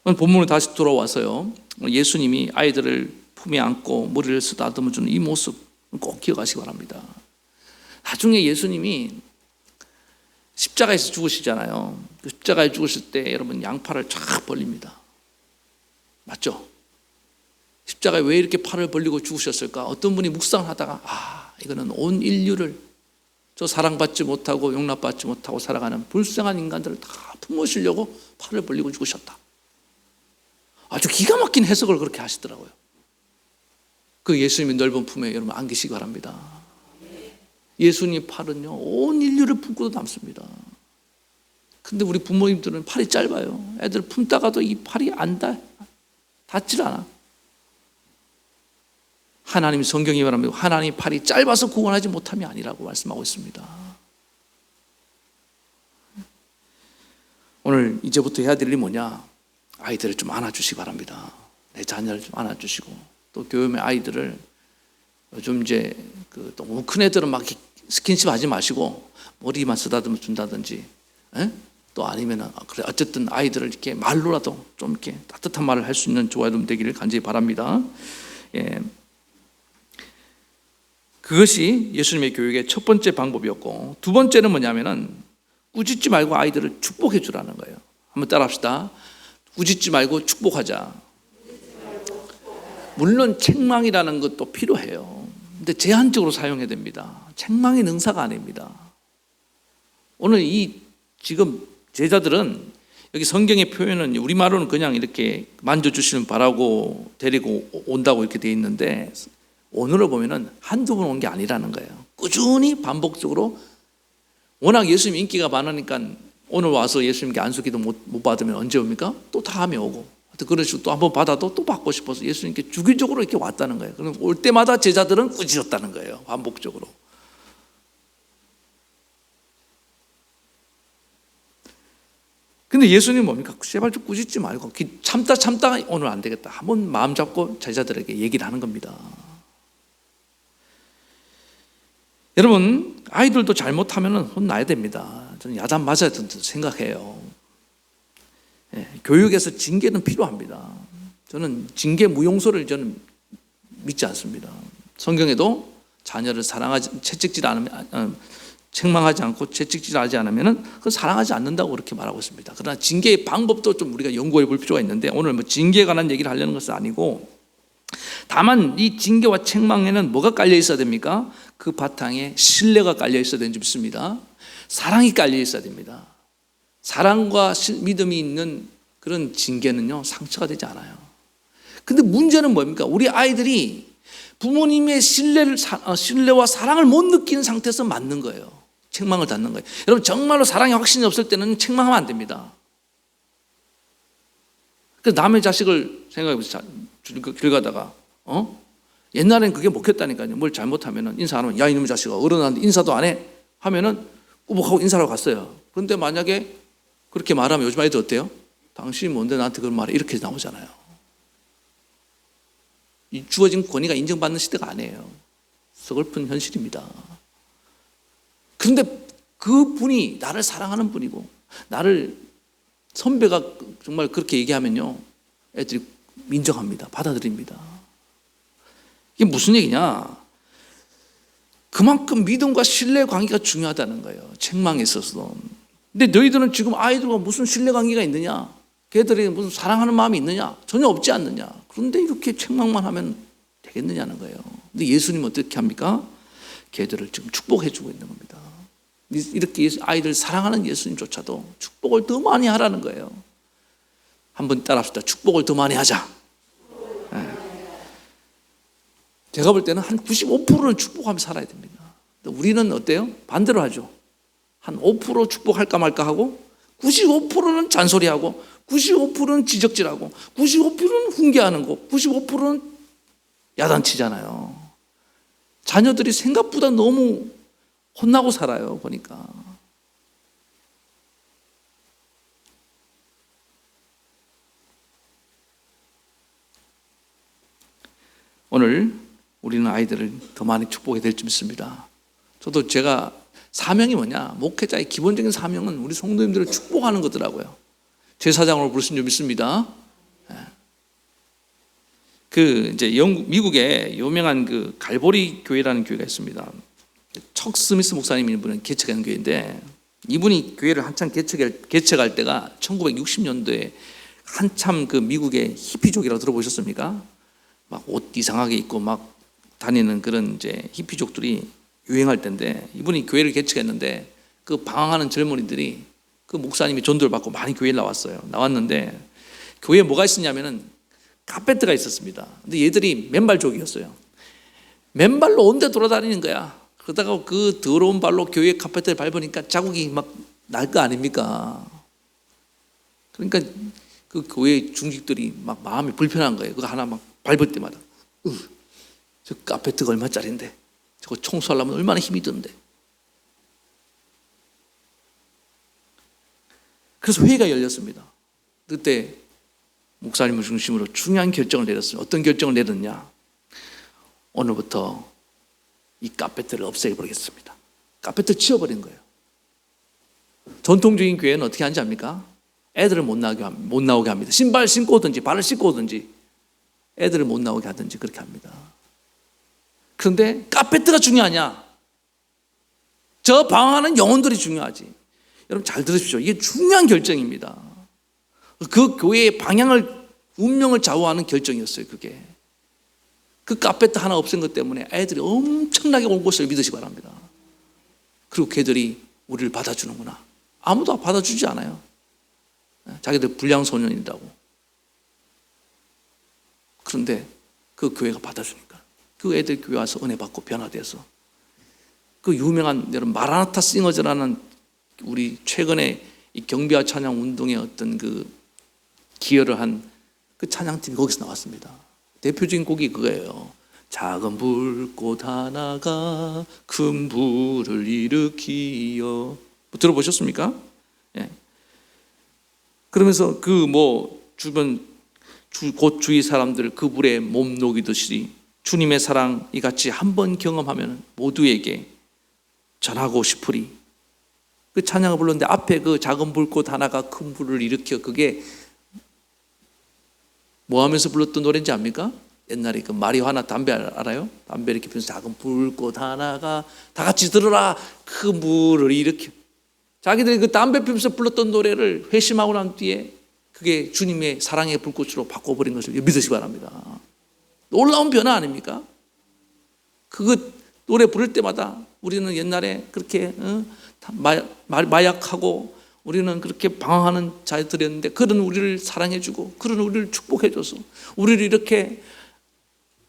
오늘 본문으로 다시 돌아와서요, 예수님이 아이들을 품에 안고 머리를 쓰다듬어 주는 이 모습 꼭 기억하시기 바랍니다. 나중에 예수님이 십자가에서 죽으시잖아요. 그 십자가에 죽으실 때 여러분 양팔을 쫙 벌립니다. 맞죠? 십자가에 왜 이렇게 팔을 벌리고 죽으셨을까? 어떤 분이 묵상을 하다가 이거는 온 인류를 저 사랑받지 못하고 용납받지 못하고 살아가는 불쌍한 인간들을 다 품으시려고 팔을 벌리고 죽으셨다. 아주 기가 막힌 해석을 그렇게 하시더라고요. 그 예수님의 넓은 품에 여러분 안기시기 바랍니다. 예수님 팔은요 온 인류를 품고도 남습니다. 근데 우리 부모님들은 팔이 짧아요. 애들 품다가도 이 팔이 안 닿질 않아. 하나님 성경이 말합니다. 하나님 팔이 짧아서 구원하지 못함이 아니라고 말씀하고 있습니다. 오늘 이제부터 해야 될 일이 뭐냐? 아이들을 좀 안아주시기 바랍니다. 내 자녀를 좀 안아주시고, 또 교회 아이들을 요즘 이제 너무 큰 애들은 막 스킨십 하지 마시고 머리만 쓰다듬어 준다든지, 또 아니면은 그래 어쨌든 아이들을 이렇게 말로라도 좀 이렇게 따뜻한 말을 할 수 있는 조화좀 되기를 간절히 바랍니다. 예. 그것이 예수님의 교육의 첫 번째 방법이었고, 두 번째는 뭐냐면은 꾸짖지 말고 아이들을 축복해 주라는 거예요. 한번 따라합시다. 꾸짖지 말고 축복하자. 물론 책망이라는 것도 필요해요. 근데 제한적으로 사용해야 됩니다. 책망이 능사가 아닙니다. 오늘 이 지금 제자들은 여기 성경의 표현은 우리말로는 그냥 이렇게 만져주시면 바라고 데리고 온다고 이렇게 돼 있는데, 오늘을 보면은 한두 번 온 게 아니라는 거예요. 꾸준히 반복적으로. 워낙 예수님 인기가 많으니까 오늘 와서 예수님께 안수기도 못 받으면 언제 옵니까? 또 다음에 오고, 그런 식으로 또 한 번 받아도 또 받고 싶어서 예수님께 주기적으로 이렇게 왔다는 거예요. 그럼 올 때마다 제자들은 꾸짖었다는 거예요. 반복적으로. 근데 예수님 뭡니까? 제발 좀 꾸짖지 말고 참다 오늘 안 되겠다. 한번 마음 잡고 제자들에게 얘기를 하는 겁니다. 여러분, 아이들도 잘못하면 혼나야 됩니다. 저는 야단 맞아야 된다고 생각해요. 교육에서 징계는 필요합니다. 저는 징계 무용서를 저는 믿지 않습니다. 성경에도 자녀를 책망하지 않고 채찍질하지 않으면 그건 사랑하지 않는다고 그렇게 말하고 있습니다. 그러나 징계의 방법도 좀 우리가 연구해 볼 필요가 있는데, 오늘 뭐 징계에 관한 얘기를 하려는 것은 아니고, 다만 이 징계와 책망에는 뭐가 깔려 있어야 됩니까? 그 바탕에 신뢰가 깔려 있어야 되는 줄 믿습니다. 사랑이 깔려 있어야 됩니다. 사랑과 믿음이 있는 그런 징계는요 상처가 되지 않아요. 근데 문제는 뭡니까? 우리 아이들이 부모님의 신뢰와 사랑을 못 느끼는 상태에서 맞는 거예요. 책망을 받는 거예요. 여러분, 정말로 사랑이 확신이 없을 때는 책망하면 안 됩니다. 그래서 남의 자식을 생각해보세요. 길 가다가 옛날엔 그게 먹혔다니까요. 뭘 잘못하면 인사 안 하면 야 이놈의 자식아, 어른한테 인사도 안 해 하면은 꾸벅하고 인사를 갔어요. 그런데 만약에 그렇게 말하면 요즘 아이들 어때요? 당신이 뭔데 나한테 그런 말해, 이렇게 나오잖아요. 이 주어진 권위가 인정받는 시대가 아니에요. 서글픈 현실입니다. 그런데 그 분이 나를 사랑하는 분이고, 나를 선배가 정말 그렇게 얘기하면요 애들이 인정합니다. 받아들입니다. 이게 무슨 얘기냐? 그만큼 믿음과 신뢰 관계가 중요하다는 거예요. 책망에 있어서도. 근데 너희들은 지금 아이들과 무슨 신뢰 관계가 있느냐? 걔들에게 무슨 사랑하는 마음이 있느냐? 전혀 없지 않느냐? 그런데 이렇게 책망만 하면 되겠느냐는 거예요. 근데 예수님은 어떻게 합니까? 걔들을 지금 축복해 주고 있는 겁니다. 이렇게 아이들 사랑하는 예수님조차도 축복을 더 많이 하라는 거예요. 한번 따라합시다. 축복을 더 많이 하자. 제가 볼 때는 한 95%는 축복하며 살아야 됩니다. 우리는 어때요? 반대로 하죠. 한 5% 축복할까 말까 하고, 95%는 잔소리하고, 95%는 지적질하고, 95%는 훈계하는 거, 95%는 야단치잖아요. 자녀들이 생각보다 너무 혼나고 살아요, 보니까. 오늘 우리는 아이들을 더 많이 축복해야 될 줄 믿습니다. 저도 제가 사명이 뭐냐, 목회자의 기본적인 사명은 우리 성도님들을 축복하는 거더라고요. 제사장으로 부르신 줄 믿습니다. 이제 미국에 유명한 그 갈보리 교회라는 교회가 있습니다. 척 스미스 목사님이 분은 개척한 교회인데, 이분이 교회를 한참 개척할 때가 1960년도에 한참 그 미국의 히피족이라고 들어보셨습니까? 막 옷 이상하게 입고 막 다니는 그런 이제 히피족들이 유행할 때인데, 이분이 교회를 개척했는데 그 방황하는 젊은이들이 그 목사님이 전도를 받고 많이 교회에 나왔는데 교회에 뭐가 있었냐면은 카페트가 있었습니다. 근데 얘들이 맨발족이었어요. 맨발로 온데 돌아다니는 거야. 그러다가 그 더러운 발로 교회 카페트를 밟으니까 자국이 막 날 거 아닙니까? 그러니까 그 교회 중직들이 막 마음이 불편한 거예요. 그거 하나 막 밟을 때마다 저 카페트가 얼마짜린데 저거 청소하려면 얼마나 힘이 드는데. 그래서 회의가 열렸습니다. 그때 목사님을 중심으로 중요한 결정을 내렸어요. 어떤 결정을 내렸냐? 오늘부터 이 카페트를 없애버리겠습니다. 카페트를 치워버린 거예요. 전통적인 교회는 어떻게 하는지 압니까? 애들을 못 나오게 합니다. 신발 신고 오든지 발을 씻고 오든지 애들을 못 나오게 하든지 그렇게 합니다. 그런데 카페트가 중요하냐? 저 방황하는 영혼들이 중요하지. 여러분 잘 들으십시오. 이게 중요한 결정입니다. 그 교회의 운명을 좌우하는 결정이었어요. 그게. 그 카페트 하나 없앤 것 때문에 애들이 엄청나게 올 것을 믿으시기 바랍니다. 그리고 걔들이 우리를 받아주는구나. 아무도 받아주지 않아요. 자기들 불량소년이라고. 그런데 그 교회가 받아주니까 그 애들 교회 와서 은혜 받고 변화돼서 그 유명한 여러분 마라나타 싱어즈라는 우리 최근에 이 경비와 찬양 운동의 어떤 그 기여를 한 그 찬양팀이 거기서 나왔습니다. 대표적인 곡이 그거예요. 작은 불꽃 하나가 큰 불을 일으키어. 들어보셨습니까? 예. 그러면서 주변 주위 사람들 그 불에 몸 녹이듯이 주님의 사랑 이같이 한번 경험하면 모두에게 전하고 싶으리. 그 찬양을 불렀는데 앞에 그 작은 불꽃 하나가 큰 불을 일으켜, 그게 뭐 하면서 불렀던 노래인지 압니까? 옛날에 그 마리화나 담배 알아요? 담배 이렇게 피면서 작은 불꽃 하나가 다 같이 들어라 그 불을 일으켜. 자기들이 그 담배 피면서 불렀던 노래를 회심하고 난 뒤에 그게 주님의 사랑의 불꽃으로 바꿔버린 것을 믿으시기 바랍니다. 놀라운 변화 아닙니까? 그거 노래 부를 때마다 우리는 옛날에 그렇게 마약하고 우리는 그렇게 방황하는 자들이었는데 그런 우리를 사랑해주고 그런 우리를 축복해줘서 우리를 이렇게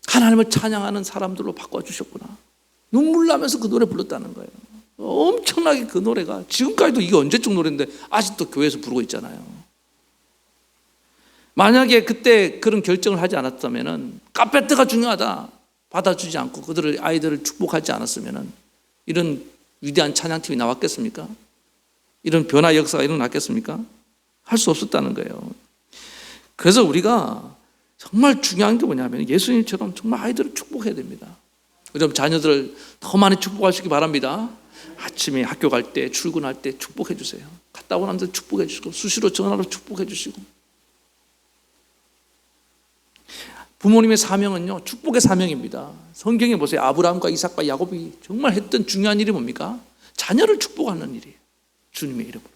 하나님을 찬양하는 사람들로 바꿔주셨구나. 눈물 나면서 그 노래 불렀다는 거예요. 엄청나게 그 노래가 지금까지도 이게 언제적 노래인데 아직도 교회에서 부르고 있잖아요. 만약에 그때 그런 결정을 하지 않았다면 카페트가 중요하다 받아주지 않고 그들의 아이들을 축복하지 않았으면 이런 위대한 찬양팀이 나왔겠습니까? 이런 변화 역사가 일어났겠습니까? 할 수 없었다는 거예요. 그래서 우리가 정말 중요한 게 뭐냐면 예수님처럼 정말 아이들을 축복해야 됩니다. 여러분 자녀들을 더 많이 축복하시기 바랍니다. 아침에 학교 갈 때 출근할 때 축복해 주세요. 갔다 오는 데 축복해 주시고 수시로 전화로 축복해 주시고. 부모님의 사명은요 축복의 사명입니다. 성경에 보세요. 아브라함과 이삭과 야곱이 정말 했던 중요한 일이 뭡니까? 자녀를 축복하는 일이에요. 주님의 이름으로.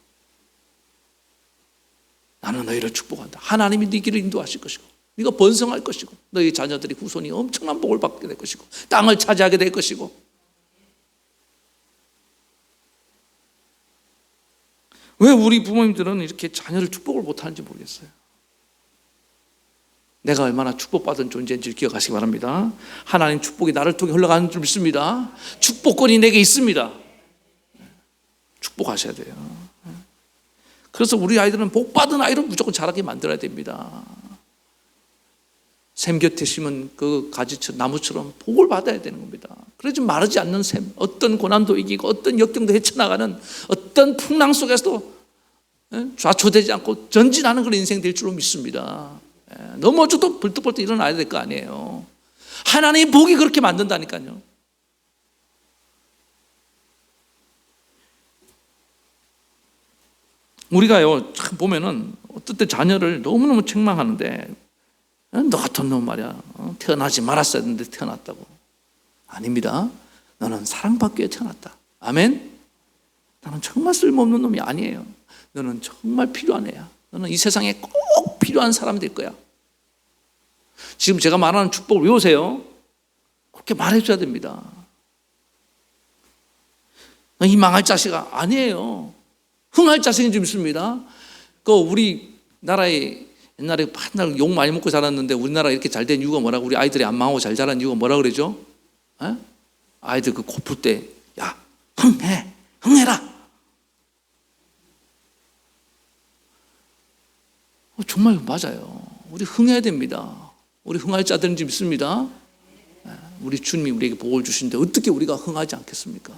나는 너희를 축복한다. 하나님이 네 길을 인도하실 것이고 네가 번성할 것이고 너희 자녀들이 후손이 엄청난 복을 받게 될 것이고 땅을 차지하게 될 것이고. 왜 우리 부모님들은 이렇게 자녀를 축복을 못하는지 모르겠어요. 내가 얼마나 축복받은 존재인지 기억하시기 바랍니다. 하나님 축복이 나를 통해 흘러가는 줄 믿습니다. 축복권이 내게 있습니다. 축복하셔야 돼요. 그래서 우리 아이들은 복받은 아이로 무조건 자라게 만들어야 됩니다. 샘 곁에 심은 그 가지처럼 나무처럼 복을 받아야 되는 겁니다. 그러지 마르지 않는 샘, 어떤 고난도 이기고 어떤 역경도 헤쳐나가는 어떤 풍랑 속에서도 좌초되지 않고 전진하는 그런 인생 될 줄로 믿습니다. 넘어져도 벌떡벌떡 일어나야 될 거 아니에요. 하나님의 복이 그렇게 만든다니까요. 우리가요, 참 보면은 어떨 때 자녀를 너무너무 책망하는데, 너 같은 놈 말이야, 태어나지 말았어야 했는데 태어났다고. 아닙니다. 너는 사랑받기 위해 태어났다. 아멘. 나는 정말 쓸모없는 놈이 아니에요. 너는 정말 필요한 애야. 너는 이 세상에 꼭 필요한 사람 될 거야. 지금 제가 말하는 축복을 외우세요. 그렇게 말해줘야 됩니다. 이 망할 자식아, 아니에요. 흥할 자식인 줄 믿습니다. 그 우리 나라에 옛날에 맨날 욕 많이 먹고 자랐는데 우리나라가 이렇게 잘 된 이유가 뭐라고? 우리 아이들이 안 망하고 잘 자란 이유가 뭐라 그러죠? 에? 아이들 그 코 풀 때, 야, 흥해라. 정말 맞아요. 우리 흥해야 됩니다. 우리 흥할 자들인 줄 믿습니다. 우리 주님이 우리에게 복을 주시는데 어떻게 우리가 흥하지 않겠습니까?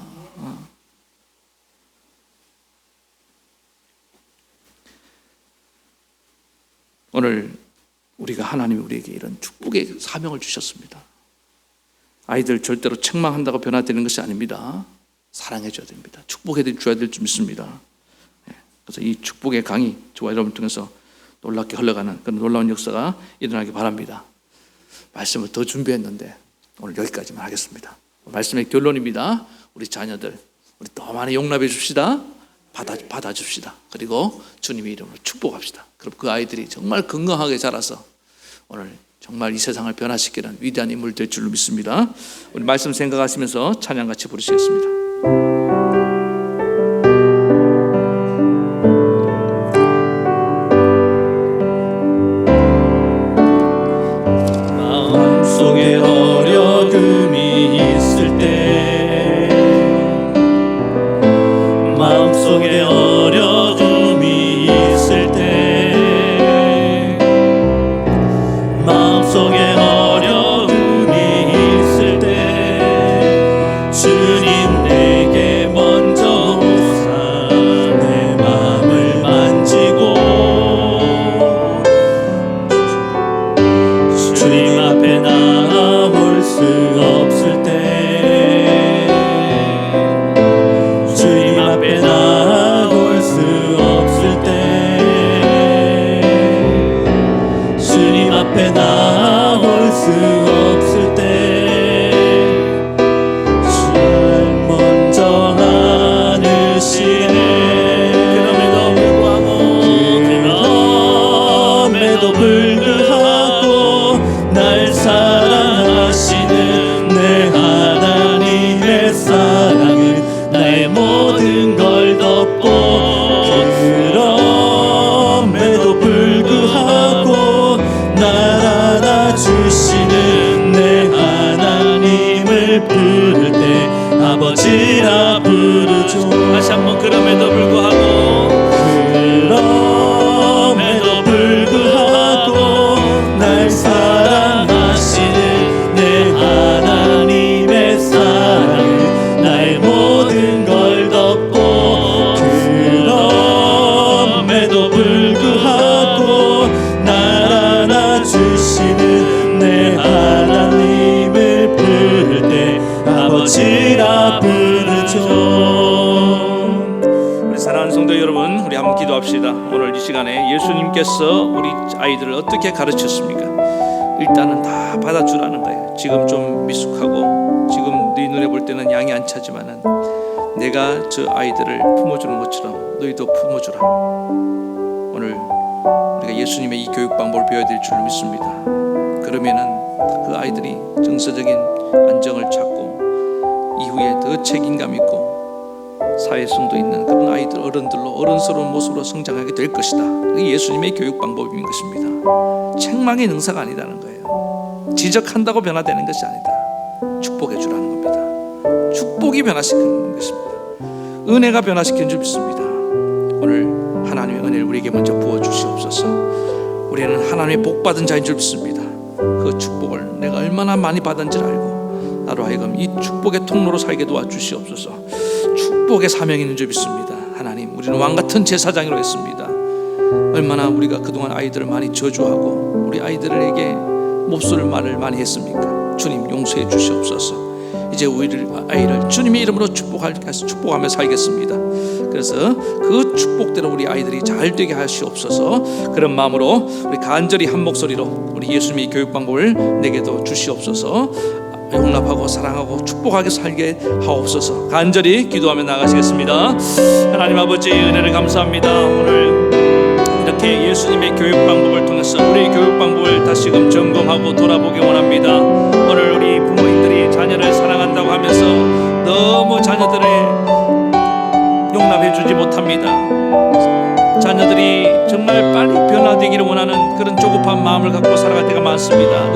오늘 우리가 하나님이 우리에게 이런 축복의 사명을 주셨습니다. 아이들 절대로 책망한다고 변화되는 것이 아닙니다. 사랑해줘야 됩니다. 축복해줘야 될 줄 믿습니다. 그래서 이 축복의 강의 저와 여러분을 통해서 놀랍게 흘러가는 그런 놀라운 역사가 일어나기 바랍니다. 말씀을 더 준비했는데 오늘 여기까지만 하겠습니다. 말씀의 결론입니다. 우리 자녀들 우리 더 많이 용납해 줍시다. 받아줍시다. 그리고 주님의 이름으로 축복합시다. 그럼 그 아이들이 정말 건강하게 자라서 오늘 정말 이 세상을 변화시키는 위대한 인물 될 줄로 믿습니다. 우리 말씀 생각하시면서 찬양 같이 부르시겠습니다. 마음속에 어려움이 있을 때, 마음속에 어려움이 있을 때, 마음속에 어려움이 있을 때 주님 내게 먼저 오사 내 마음을 만지고 주님 앞에 나올 수 없을 때, 주님 앞에 나올 수 없을 때, 주님 앞에 나올 수 없을 때 주님 먼저 하느시네. 그럼에도 불구하고 날 사랑하시는 내 하나님의 사랑은 나의 모든 걸 덮고, 그럼에도 불구하고 날 안아주시는 내 하나님을 부를 때 아버지라 부르죠. 다시 한번 그럼에도 불구하고, 그럼에도 불구하고 날 사랑하시는 내 하나님의 사랑은 나의 모든 걸 덮고, 그럼에도 불구하고 날 안아주시는 내 하나님을 부를 때 아버지라 부르죠. 우리 사랑하는 성도 여러분, 우리 한번 기도합시다. 오늘 이 시간에 예수님께서 우리 아이들을 어떻게 가르쳤습니까? 일단은 다 받아주라는 거예요. 지금 좀 미숙하고 지금 네 눈에 볼 때는 양이 안 차지만은 내가 저 아이들을 품어주는 것처럼 너희도 품어주라. 오늘 우리가 예수님의 이 교육 방법을 배워야 될 줄 믿습니다. 그러면은 그 아이들이 정서적인 안정을 찾고 이후에 더 책임감 있고 사회성도 있는 그런 아이들, 어른들로 어른스러운 모습으로 성장하게 될 것이다. 그게 예수님의 교육 방법인 것입니다. 책망의 능사가 아니라는 거예요. 지적한다고 변화되는 것이 아니다. 축복해 주라는 겁니다. 축복이 변화시키는 것입니다. 은혜가 변화시키는 줄 믿습니다. 오늘 하나님의 은혜를 우리에게 먼저 부어주시옵소서. 우리는 하나님의 복받은 자인 줄 믿습니다. 그 축복을 내가 얼마나 많이 받은지를 알고 나로 하여금 이 축복의 통로로 살게 도와주시옵소서. 축복의 사명이 있는 줄 믿습니다. 하나님, 우리는 왕같은 제사장이로 했습니다. 얼마나 우리가 그동안 아이들을 많이 저주하고 우리 아이들에게 몹쓸 말을 많이 했습니까? 주님 용서해 주시옵소서. 이제 우리 아이를 주님의 이름으로 축복하며 살겠습니다. 그래서 그 축복대로 우리 아이들이 잘 되게 하시옵소서. 그런 마음으로 우리 간절히 한 목소리로 우리 예수님의 교육 방법을 내게도 주시옵소서. 용납하고 사랑하고 축복하게 살게 하옵소서. 간절히 기도하며 나가시겠습니다. 하나님 아버지 은혜를 감사합니다. 오늘 이렇게 예수님의 교육 방법을 통해서 우리 교육 방법을 다시금 점검하고 돌아보기 원합니다. 오늘 우리 부모님들이 자녀를 사랑한다고 하면서 너무 자녀들을 용납해 주지 못합니다. 자녀들이 정말 빨리 변화되기를 원하는 그런 조급한 마음을 갖고 살아갈 때가 많습니다.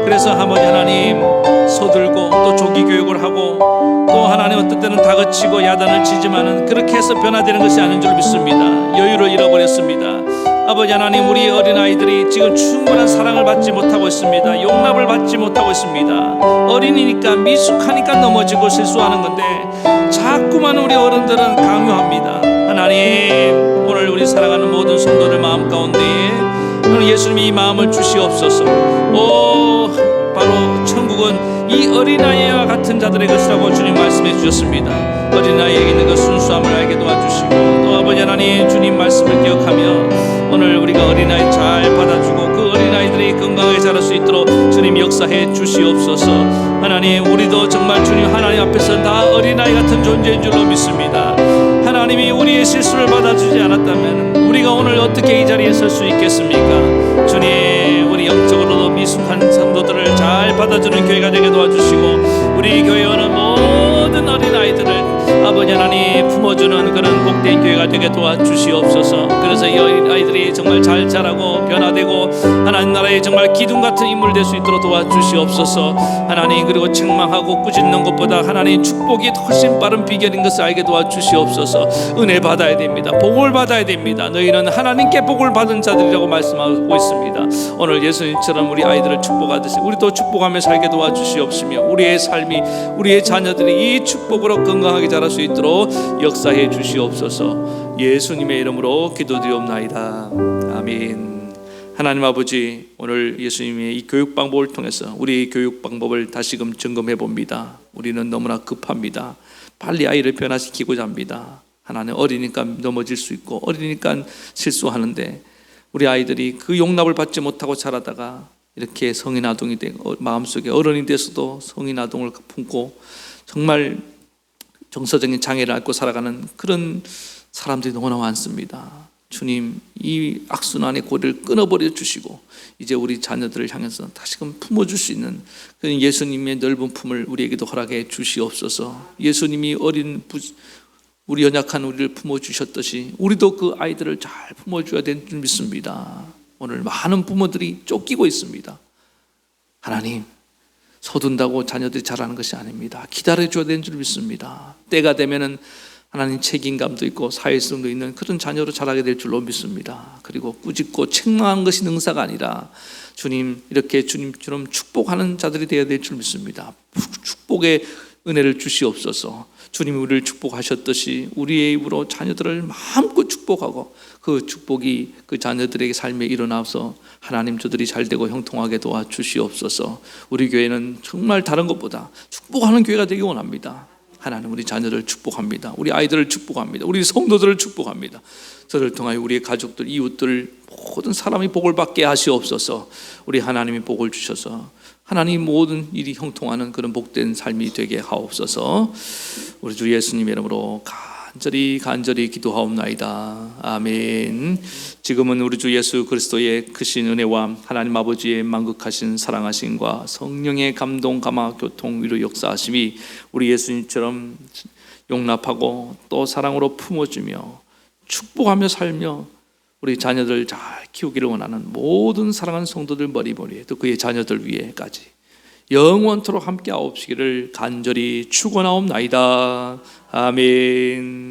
그래서 아버지 하나님 서둘고 또 조기 교육을 하고 또 하나님 어떤 때는 다그치고 야단을 치지만은 그렇게 해서 변화되는 것이 아닌 줄 믿습니다. 여유를 잃어버렸습니다. 아버지 하나님 우리 어린아이들이 지금 충분한 사랑을 받지 못하고 있습니다. 용납을 받지 못하고 있습니다. 어린이니까 미숙하니까 넘어지고 실수하는 건데 자꾸만 우리 어른들은 강요합니다. 하나님 오늘 우리 사랑하는 모든 성도들 마음 가운데 오늘 예수님이 이 마음을 주시옵소서. 바로 천국은 이 어린아이와 같은 자들의 것이라고 주님 말씀해 주셨습니다. 어린아이에게 있는 그 순수함을 알게 도와주시고 또 아버지 하나님 주님 말씀을 기억하며 오늘 우리가 어린아이 잘 받아주고 그 어린아이들이 건강하게 자랄 수 있도록 주님 역사해 주시옵소서. 하나님 우리도 정말 주님 하나님 앞에서 다 어린아이 같은 존재인 줄로 믿습니다. 하나님이 우리의 실수를 받아주지 않았다면 우리가 오늘 어떻게 이 자리에 설 수 있겠습니까? 주님 우리 영적으로도 미숙한 성도들을 잘 받아주는 교회가 되게 도와주시고 우리 교회에 오는 모든 어린아이들을 아버지 하나님 품어주는 그런 복된 교회가 되게 도와주시옵소서. 그래서 이 어린아이들이 정말 잘 자라고 변화되고 하나님 나라에 정말 기둥 같은 인물 될 수 있도록 도와주시옵소서. 하나님 그리고 책망하고 꾸짖는 것보다 하나님 축복이 훨씬 빠른 비결인 것을 알게 도와주시옵소서. 은혜 받아야 됩니다. 복을 받아야 됩니다. 너희는 하나님께 복을 받은 자들이라고 말씀하고 있습니다. 오늘 예수님처럼 우리 아이들을 축복하듯이 우리도 축복하며 살게 도와주시옵시며 우리의 삶이 우리의 자녀들이 이 축복으로 건강하게 자랄 수 있도록 역사해 주시옵소서. 예수님의 이름으로 기도드리옵나이다. 아멘. 하나님 아버지 오늘 예수님의 이 교육 방법을 통해서 우리의 교육 방법을 다시금 점검해 봅니다. 우리는 너무나 급합니다. 빨리 아이를 변화시키고자 합니다. 하나님 어리니까 넘어질 수 있고 어리니까 실수하는데 우리 아이들이 그 용납을 받지 못하고 자라다가 이렇게 성인아동이 되고 마음속에 어른이 돼서도 성인아동을 품고 정말 정서적인 장애를 앓고 살아가는 그런 사람들이 너무나 많습니다. 주님 이 악순환의 고리를 끊어버려 주시고 이제 우리 자녀들을 향해서 다시금 품어줄 수 있는 그런 예수님의 넓은 품을 우리에게도 허락해 주시옵소서. 예수님이 우리 연약한 우리를 품어주셨듯이 우리도 그 아이들을 잘 품어줘야 되는 줄 믿습니다. 오늘 많은 부모들이 쫓기고 있습니다. 하나님 서둔다고 자녀들이 자라는 것이 아닙니다. 기다려줘야 되는 줄 믿습니다. 때가 되면은 하나님 책임감도 있고 사회성도 있는 그런 자녀로 자라게 될 줄로 믿습니다. 그리고 꾸짖고 책망하는 것이 능사가 아니라 주님 이렇게 주님처럼 축복하는 자들이 되어야 될 줄 믿습니다. 축복의 은혜를 주시옵소서. 주님이 우리를 축복하셨듯이 우리의 입으로 자녀들을 마음껏 축복하고 그 축복이 그 자녀들에게 삶에 일어나서 하나님 저들이 잘되고 형통하게 도와주시옵소서. 우리 교회는 정말 다른 것보다 축복하는 교회가 되기 원합니다. 하나님 우리 자녀를 축복합니다. 우리 아이들을 축복합니다. 우리 성도들을 축복합니다. 저를 통하여 우리의 가족들, 이웃들 모든 사람이 복을 받게 하시옵소서. 우리 하나님이 복을 주셔서 하나님 모든 일이 형통하는 그런 복된 삶이 되게 하옵소서. 우리 주 예수님의 이름으로 간절히 기도하옵나이다. 아멘. 지금은 우리 주 예수 그리스도의 크신 은혜와 하나님 아버지의 만극하신 사랑하심과 성령의 감동, 감화, 교통, 위로 역사하심이 우리 예수님처럼 용납하고 또 사랑으로 품어주며 축복하며 살며 우리 자녀들 잘 키우기를 원하는 모든 사랑하는 성도들 머리머리에 또 그의 자녀들 위에까지 영원토록 함께 하옵시기를 간절히 축원하옵나이다. 아멘.